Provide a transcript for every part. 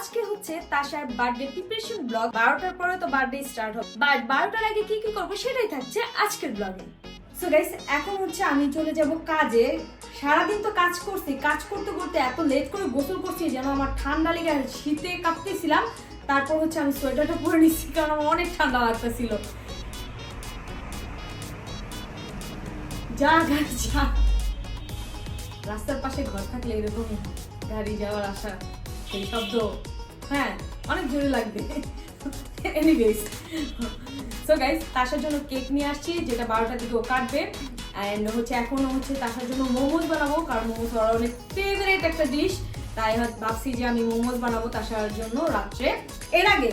আজকে হচ্ছে তাশার birthday preparation blog. 12টার পরে তো বার্থডে স্টার্ট হবে, বাট 12টার আগে কি কি করবো সেটাই থাকছে আজকের ব্লগে। সো গাইস, এখন হচ্ছে আমি চলে যাব কাজে। সারাদিন তো কাজ করছি, কাজ করতে করতে এত লেট করে গোসল করছি যেন আমার ঠান্ডা লেগে শীতে কাঁপতেছিলাম। তারপর হচ্ছে আমি সোয়েটারটা পরে নিচ্ছি কারণ আমার অনেক ঠান্ডা লাগতেছিল। যা গাড়ি যা, রাস্তার পাশে ঘর থাকলে এরকম গাড়ি যাওয়ার আসা, সেই শব্দ হ্যাঁ অনেক জোরে লাগবে। এনিওয়েজ, সো গাইস, তাশার জন্য কেক নিয়ে আসছি যেটা 12টার দিকে ও কাটবে। অ্যান্ড হচ্ছে এখন হচ্ছে তাশার জন্য মোমোজ বানাবো, কারণ মোমোজ ওর অনেক ফেভারিট একটা ডিশ। তাই ভাবছি যে আমি মোমোজ বানাবো তাশার জন্য রাত্রে। এর আগে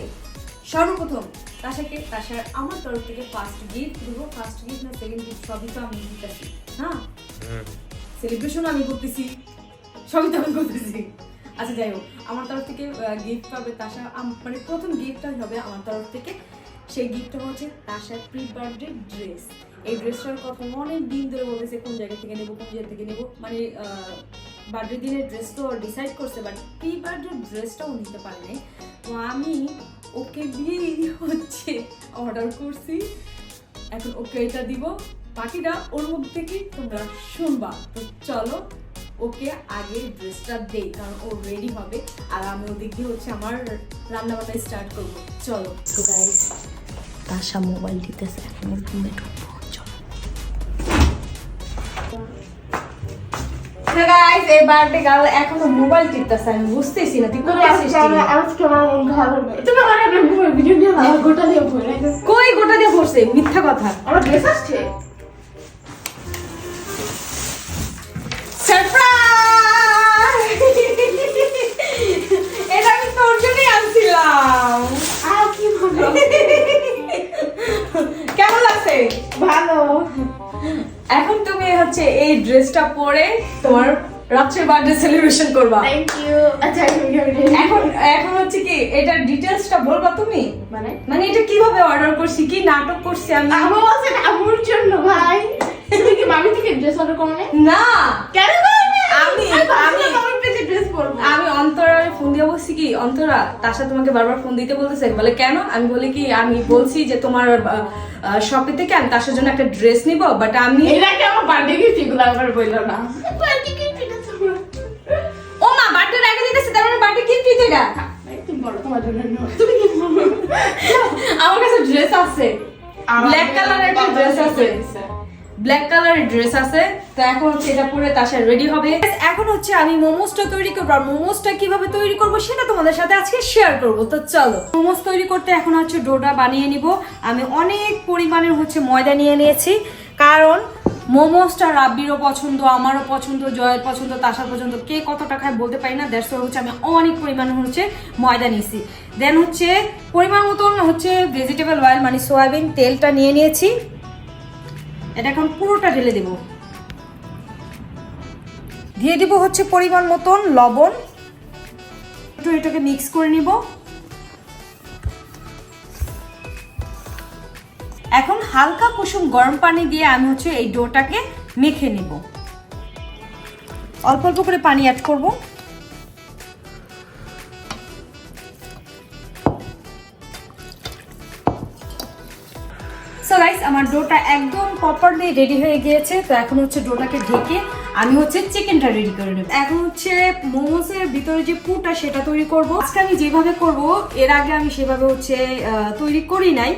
সর্বপ্রথম তাশার আমার তরফ থেকে ফার্স্ট গিফট দেবো। ফার্স্ট গিফট না সেকেন্ড গিফট সবই তো আমি দিতেছি, হ্যাঁ সেলিব্রেশন আমি করতেছি, সবই তো আমি করতেছি। আচ্ছা যাই হোক, আমার তরফ থেকে গিফট পাবে তাশা। মানে প্রথম গিফটটাই হবে আমার তরফ থেকে। সেই গিফটটা হচ্ছে তাশার প্রি বার্থডে ড্রেস। এই ড্রেসটার কথা অনেক দিন ধরে বলতেছে কোন জায়গা থেকে নেবো, কোন জায়গা থেকে নেবো। মানে বার্থডে দিনের ড্রেস তো ডিসাইড করছে, বাট প্রি বার্থডে ড্রেসটাও নিতে পারে নাই। তো আমি ওকে দিয়েই হচ্ছে অর্ডার করছি। এখন ওকে এটা দিব, বাকিটা ওর মুখ থেকে তোমরা শুনবা। তো চলো ওকে আগে ড্রেসটা দেই, কারণ ও রেডি হবে আর আমি ওদিক দিয়ে হচ্ছে আমার রান্না বান্না স্টার্ট করবো। চলো। তো গাইস, তাশা মোবাইল দিতেছে, এখন ওর রুমে ঢুকবো। চলো। গাইস, এই বার্থডে গার্ল এখনো মোবাইল টিপতেছে, আমি বুঝতেছি না তুই কোথায় আছিস। তুমি আমার একটা ভিডিও নিয়ে ভালো গোটা দিয়ে পড়ে কই গোটা দিয়ে পড়ছে, মিথ্যা কথা। আমার ড্রেস আসছে। সারপ্রাইজ! এটা আমি তোর জন্যই আনছিলাম। আর কি ভালো, কেমন লাগছে? ভালো। এখন তুমি হচ্ছে এই ড্রেসটা পরে তোমার রাত্রের বার্থডে সেলিব্রেশন করবা। Thank you. আচ্ছা এখন এখন হচ্ছে কি এটার ডিটেইলসটা বলবা তুমি? মানে মানে এটা কিভাবে অর্ডার করছি, কি নাটক করছি আমি? আমু আছে আমুর জন্য ভাই। তুমি কি মামি থেকে ড্রেস অর্ডার করো না, কেন আমি মামির পেজে ড্রেস পরবো। আমি অন্তরার ফোন দিয়ে বলছি কি, অন্তরা তাশা তোমাকে বারবার ফোন দিতে বলতেছে, বলে কেন? আমি বলি কি আমি বলছি যে তোমার শপে থেকে আমি তাশার জন্য একটা ড্রেস নিব, বাট আমি এটা কি আমার বার্থডে গিফট, এগুলো আবার বললো না। বার্থডে গিফট এটা তোমার। ও মা বার্থডে আগে দিতেছে, তার মানে বার্থডে গিফট দিতে গা। তুমি বলো তোমার জন্য তুমি কি বলো? আমার কাছে ড্রেস আছে, ব্ল্যাক কালারের একটা ড্রেস আছে, ব্ল্যাক কালারের ড্রেস আছে। তো এখন হচ্ছে এটা পরে তাশা রেডি হবে। এখন হচ্ছে আমি মোমোসটা তৈরি করব, আর মোমোসটা কিভাবে তৈরি করব সেটা তোমাদের সাথে আজকে শেয়ার করব। তো চলো, মোমোস তৈরি করতে এখন হচ্ছে ডোটা বানিয়ে নিব। আমি অনেক পরিমাণের হচ্ছে ময়দা নিয়ে নিয়েছি, কারণ মোমোসটা রাব্বিরও পছন্দ, আমারও পছন্দ, জয়ের পছন্দ, তাশার পছন্দ। কে কতটা খায় বলতে পারি না, দ্যাটস হচ্ছে আমি অনেক পরিমাণে হচ্ছে ময়দা নিয়েছি। দেন হচ্ছে পরিমাণ মতন হচ্ছে ভেজিটেবল অয়েল মানে সয়াবিন তেলটা নিয়ে নিয়েছি। এটা এখন পুরোটা ঢেলে দেব। দিয়ে দিব হচ্ছে পরিমাণ মতন লবণ। একটু এটাকে মিক্স করে নিব। এখন হালকা কুসুম গরম পানি দিয়ে আমি হচ্ছে এই ডোটাকে মেখে নিব। অল্প অল্প করে পানি অ্যাড করব। সো গাইস, আমার ডোটা একদম প্রপারলি রেডি হয়ে গিয়েছে। তো এখন হচ্ছে ডোটাকে ঢেকে আমি হচ্ছে চিকেনটা রেডি করে নেব। এখন হচ্ছে মোমোসের ভিতরে যে পুরটা সেটা তৈরি করব। আজকে আমি যেভাবে করব, এর আগে আমি সেভাবে হচ্ছে তৈরি করি নাই।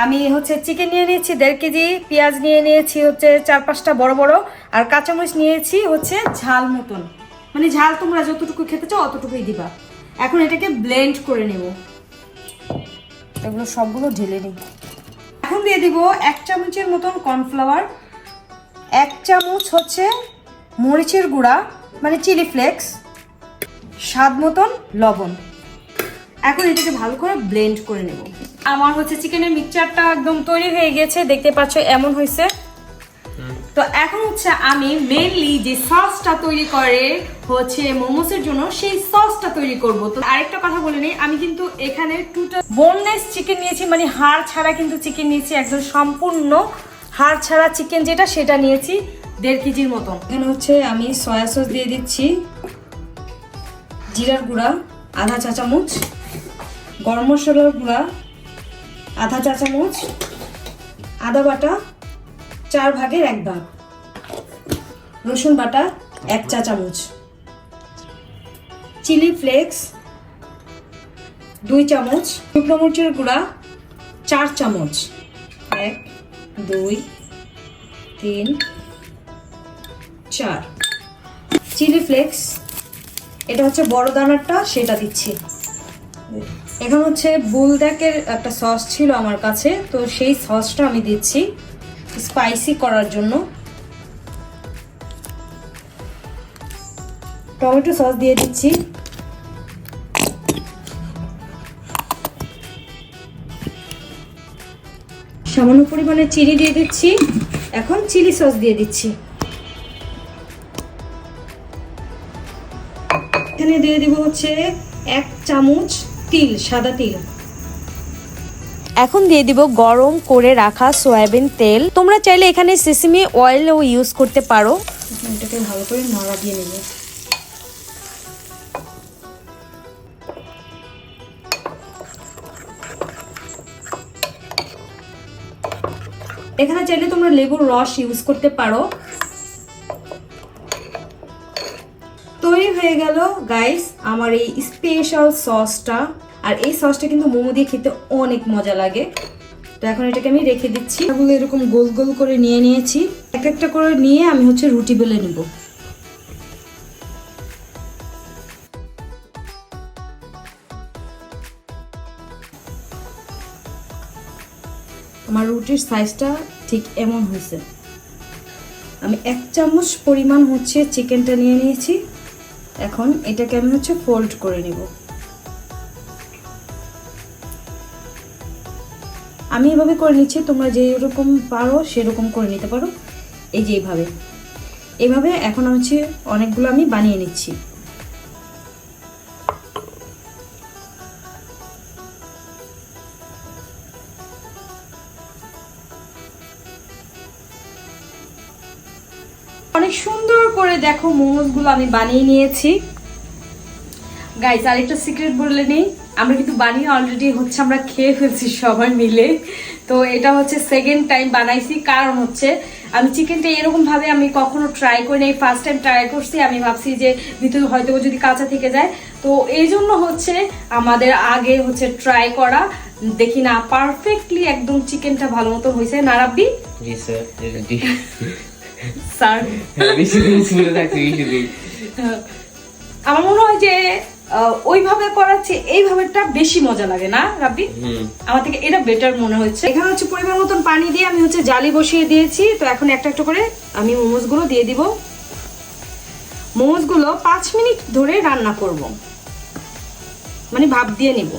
আমি হচ্ছে চিকেন নিয়ে নিয়েছি 1.5 কেজি, পেঁয়াজ নিয়ে নিয়েছি হচ্ছে 4-5টা বড় বড়, আর কাঁচামরিচ নিয়েছি হচ্ছে ঝাল মতন। মানে ঝাল তোমরা যতটুকু খেতে চাও অতটুকুই দিবা। এখন এটাকে ব্লেন্ড করে নেব। এগুলো সবগুলো ঢেলে নিই। এখন দিয়ে দিব 1 চামচের মতন কর্নফ্লাওয়ার, 1 চামচ হচ্ছে মরিচের গুঁড়া মানে চিলি ফ্লেক্স, স্বাদ মতন লবণ। এখন এটাকে ভালো করে ব্লেন্ড করে নেব। আমার হচ্ছে চিকেনের মিক্সচারটা একদম তৈরি হয়ে গেছে, দেখতে পাচ্ছ এমন হয়েছে। তো এখন হচ্ছে আমি মেইনলি যে সসটা তৈরি করে হচ্ছে মোমোসের জন্য সেই সসটা তৈরি করব। তো আরেকটা কথা বলে নেই, আমি কিন্তু এখানে বোনলেস চিকেন নিয়েছি, মানে হাড় ছাড়া কিন্তু চিকেন নিয়েছি, একদম সম্পূর্ণ হাড় ছাড়া চিকেন যেটা সেটা নিয়েছি 1.5 কেজির মতো। এখানে হচ্ছে আমি সয়া সস দিয়ে দিচ্ছি, জিরার গুঁড়া, আধা চা চামচ, গরম মশলার গুঁড়া আধা চা চামচ, আদা বাটা 4 ভাগের 1 ভাগ, রসুন বাটা 1 চা চামচ, চিলি ফ্লেক্স 2 চামচ, শুকনো মরিচের গুঁড়া 4 চামচ, 1 2 3 4, চিলি ফ্লেক্স এটা হচ্ছে বড় দানারটা, সেটা দিচ্ছি। এখন হচ্ছে বুলড্যাকের একটা সস ছিল আমার কাছে, তো সেই সসটা আমি দিচ্ছি স্পাইসি করার জন্য। টমেটো সস দিয়ে দিচ্ছি, সামান্য পরিমাণে চিনি দিয়ে দিচ্ছি। এখন চিলি সস দিয়ে দিচ্ছি। এখানে দিয়ে দিব হচ্ছে 1 চামচ তিল, সাদা তিল। এখন দিয়ে দিব গরম করে রাখা সয়াবিন তেল। তোমরা চাইলে এখানে সেসিমি অয়েলও ইউজ করতে পারো। এটাকে ভালো করে নাড়া দিয়ে নেব। এখানে চাইলে তোমরা লেবুর রস ইউজ করতে পারো। তৈরি হয়ে গেল গাইস আমার এই স্পেশাল সসটা। আর এই সসটা কিন্তু মোমো দিয়ে খেতে অনেক মজা লাগে। তো এখন এটাকে আমি রেখে দিচ্ছি। এগুলো এরকম গোল গোল করে নিয়ে নিয়েছি। এক একটা করে নিয়ে আমি হচ্ছে রুটি বেলে নিব। আমার রুটির সাইজটা ঠিক এমন হয়েছে। আমি 1 চামচ পরিমাণ হচ্ছে চিকেনটা নিয়ে নিয়েছি। এখন এটাকে আমি হচ্ছে ফোল্ড করে নিব। আমি এভাবে করে নিচ্ছি, তোমরা যেরকম পারো সেরকম করে নিতে পারো। এই যে এইভাবে এখন হচ্ছে অনেকগুলো আমি বানিয়ে নিচ্ছি। অনেক সুন্দর করে দেখো মোমোসগুলো আমি বানিয়ে নিয়েছি। গাইস আরেকটা সিক্রেট বলে নেই, আমরা কিন্তু বানিয়ে অলরেডি হচ্ছে আমরা খেয়ে ফেলছি সবাই মিলে। তো এটা হচ্ছে সেকেন্ড টাইম বানাইছি, কারণ হচ্ছে আমি চিকেনটা এরকম ভাবে আমি কখনো ট্রাই করি নাই, ফার্স্ট টাইম ট্রাই করছি। আমি ভাবছি যে ভিতরে হয়তো যদি কাঁচা থেকে যায়, তো এই জন্য হচ্ছে আমাদের আগে হচ্ছে ট্রাই করা। দেখি না পারফেক্টলি একদম চিকেনটা ভালো মতো হয়েছে না রাব্বি? জি স্যার, স্যার আমার মনে হয় যে ওইভাবে করাচ্ছে এইভাবেটা বেশি মজা লাগে না রাব্বি? আমার থেকে এটা বেটার মনে হচ্ছে। এখানে হচ্ছে পরিমাণ মতন পানি দিয়ে আমি হচ্ছে জালি বসিয়ে দিয়েছি। তো এখন একটা একটা করে আমি মোমোসগুলো দিয়ে দিব। মোমোসগুলো 5 মিনিট ধরে রান্না করব, মানে ভাপ দিয়ে নিব।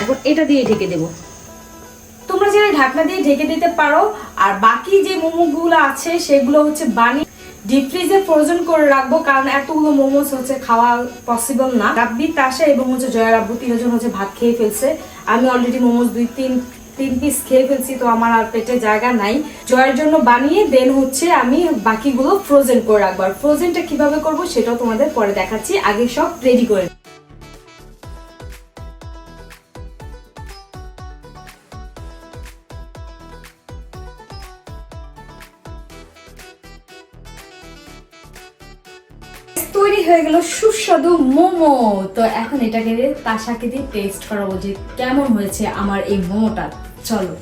এখন এটা দিয়ে ঢেকে দেব। তোমরা চাইলে ঢাকনা দিয়ে ঢেকে দিতে পারো। আর বাকি যে মোমোগুলো আছে সেগুলো হচ্ছে বানিয়ে ডিপ ফ্রিজে ফ্রোজেন করে রাখবো, কারণ এতগুলো মোমোস হচ্ছে খাওয়া পসিবল না। রাব্বি তাসা এবং হচ্ছে জয়া রাব্বু 3 জন হচ্ছে ভাত খেয়ে ফেলছে। আমি অলরেডি মোমোস 2-3 পিস খেয়ে ফেলছি, তো আমার আর পেটে জায়গা নাই। জয়ের জন্য বানিয়ে দেন হচ্ছে আমি বাকিগুলো ফ্রোজেন করে রাখবো। আর ফ্রোজেনটা কিভাবে করবো সেটাও তোমাদের পরে দেখাচ্ছি, আগে সব রেডি করে। তৈরি হয়ে গেল সুস্বাদু মোমো। তো এখন এটাকে তাসাকে দিয়ে টেস্ট করাবো যে কেমন হয়েছে আমার এই মোমোটা। চলো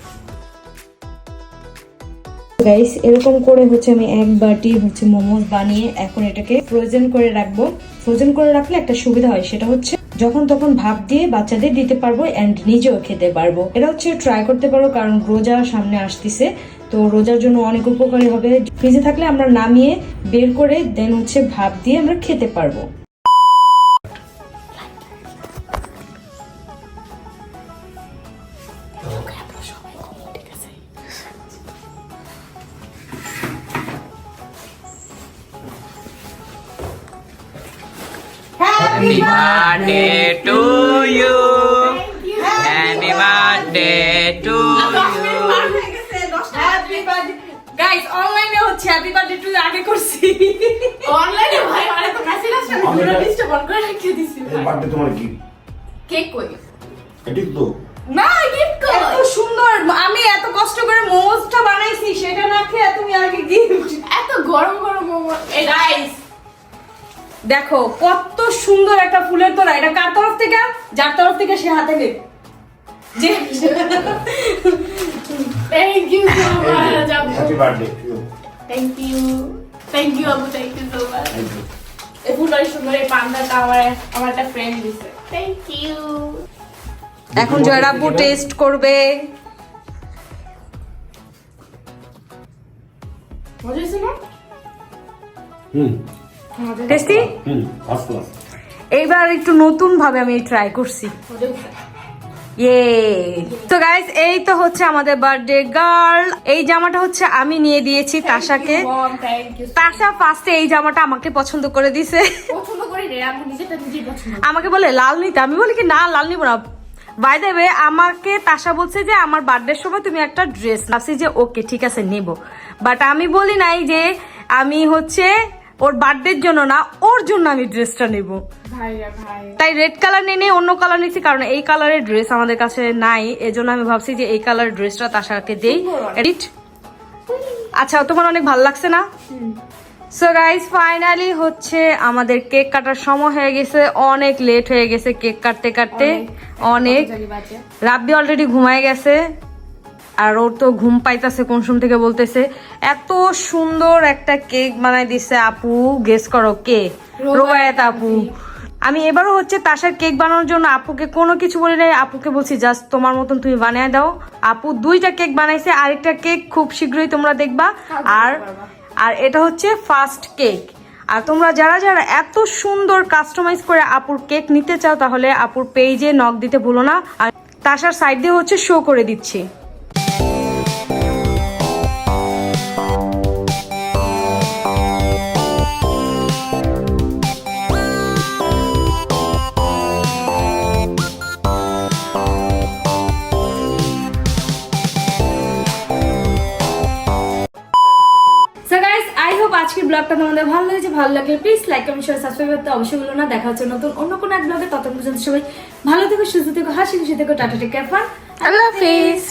গাইস, এরকম করে হচ্ছে আমি 1 বাটি হচ্ছে মোমোস বানিয়ে এখন এটাকে ফ্রোজেন করে রাখবো। ফ্রোজেন করে রাখলে একটা সুবিধা হয়, সেটা হচ্ছে যখন তখন ভাপ দিয়ে বাচ্চাদের দিতে পারবো এন্ড নিজেও খেতে পারবো। এটা হচ্ছে ট্রাই করতে পারো, কারণ রোজা সামনে আসতেছে, তো রোজার জন্য অনেক উপকারী হবে। ফ্রিজে থাকলে আমরা নামিয়ে বের করে দেন হচ্ছে ভাপ দিয়ে আমরা খেতে পারবো। Happy birthday to you. Happy birthday to you. Guys অনলাইনে হচ্ছে হচ্ছে হ্যাপি বার্থডে টু আগে করছি। অনলাইনে ভাই অনেক তো মেসেজ আসছে, আমি আমি পুরো এটা- লিস্টে বন্ধ করে রেখে দিছি এই বার্থডে তোমার কি কেক কই এটি তো না গিফট কই এত সুন্দর, আমি এত কষ্ট করে মোমোসটা বানাইছি, সেটা না খেয়ে তুমি আগে গিফট। এত গরম গরম মোমো এই রাইস দেখো কত সুন্দর একটা ফুলের তোড়া। এটা কার তরফ থেকে? যার তরফ থেকে সে হাতে নে। যে থ্যাংক ইউ সো মাচ আপু হ্যাপি বার্থডে থ্যাংক ইউ আপু থ্যাংক ইউ সো মাচ এই ফুলটা সুন্দর, এই পান্ডাটা আমার একটা ফ্রেন্ড দিছে, থ্যাংক ইউ। এখন জয়রাব্বু টেস্ট করবে। মজা হয়েছে না? টেস্টি? ফার্স্ট ক্লাস এইবার একটু নতুন ভাবে আমি ট্রাই করছি। মজা হয়েছে। ইয়ে তো গাইস, এই তো হচ্ছে আমাদের বার্থডে গার্ল। এই জামাটা হচ্ছে আমি নিয়ে দিয়েছি তাশাকে। Thank you. তাশা ফার্স্টে এই জামাটা আমাকে পছন্দ করে দিছে। পছন্দ করি রে, আমি নিজেটা নিজেই পছন্দ করি। আমাকে বলে লাল নিতে, আমি বলি কি না লাল নিব না। বাই দ্য ওয়ে আমাকে তাশা বলছে যে আমার বার্থডের সময় তুমি একটা ড্রেস নাসি, যে ওকে ঠিক আছে নিব, বাট আমি বলি নাই যে আমি হচ্ছে ওর বার্থডের জন্য না, ওর জন্য আমি ড্রেসটা নেব। ভাইয়া ভাই তাই রেড কালার নিয়ে অন্য কালার নিচ্ছি, কারণ এই কালারের ড্রেস আমাদের কাছে নাই। এজন্য আমি ভাবছি যে এই কালার ড্রেসটা তাশাকে দেই। এডিট আচ্ছা, তোমার অনেক ভালো লাগছে না? সো গাইস ফাইনালি হচ্ছে আমাদের কেক কাটার সময় হয়ে গেছে, অনেক লেট হয়ে গেছে কেক কাটতে কাটতে অনেক। রাব্বি অলরেডি ঘুমায় গেছে, আর ওর তো ঘুম পাইতাছে কোন সময় থেকে বলতেছে। এত সুন্দর একটা কেক বানাই দিছে আপু, গেস করো কে? রোবায়াত আপু। আমি এবারও হচ্ছে তাশার কেক বানানোর জন্য আপুকে কোনো কিছু বলি নাই, আপুকে বলছি জাস্ট তোমার মতন তুমি বানিয়ে দাও। আপু 2টা কেক বানাইছে, আরেকটা কেক খুব শীঘ্রই তোমরা দেখবা। আর এটা হচ্ছে ফার্স্ট কেক। আর তোমরা যারা যারা এত সুন্দর কাস্টমাইজ করে আপুর কেক নিতে চাও, তাহলে আপুর পেজে নক দিতে ভুলো না। আর তাশার সাইড দিয়ে হচ্ছে শো করে দিচ্ছি। সো গাইস, আই হোপ আজকের ব্লগটা তোমাদের ভালো লেগেছে। ভালো লাগলে please like comment share subscribe করতে অবশ্যই ভুলো না। দেখা হচ্ছে নতুন অন্য কোনো এক ব্লগে। ততক্ষণ পর্যন্ত সবাই ভালো থেকো, সুস্থ থেকো, হাসি খুশি থেকো। টাটা, টেক কেয়ার, আল্লাহ হাফেজ।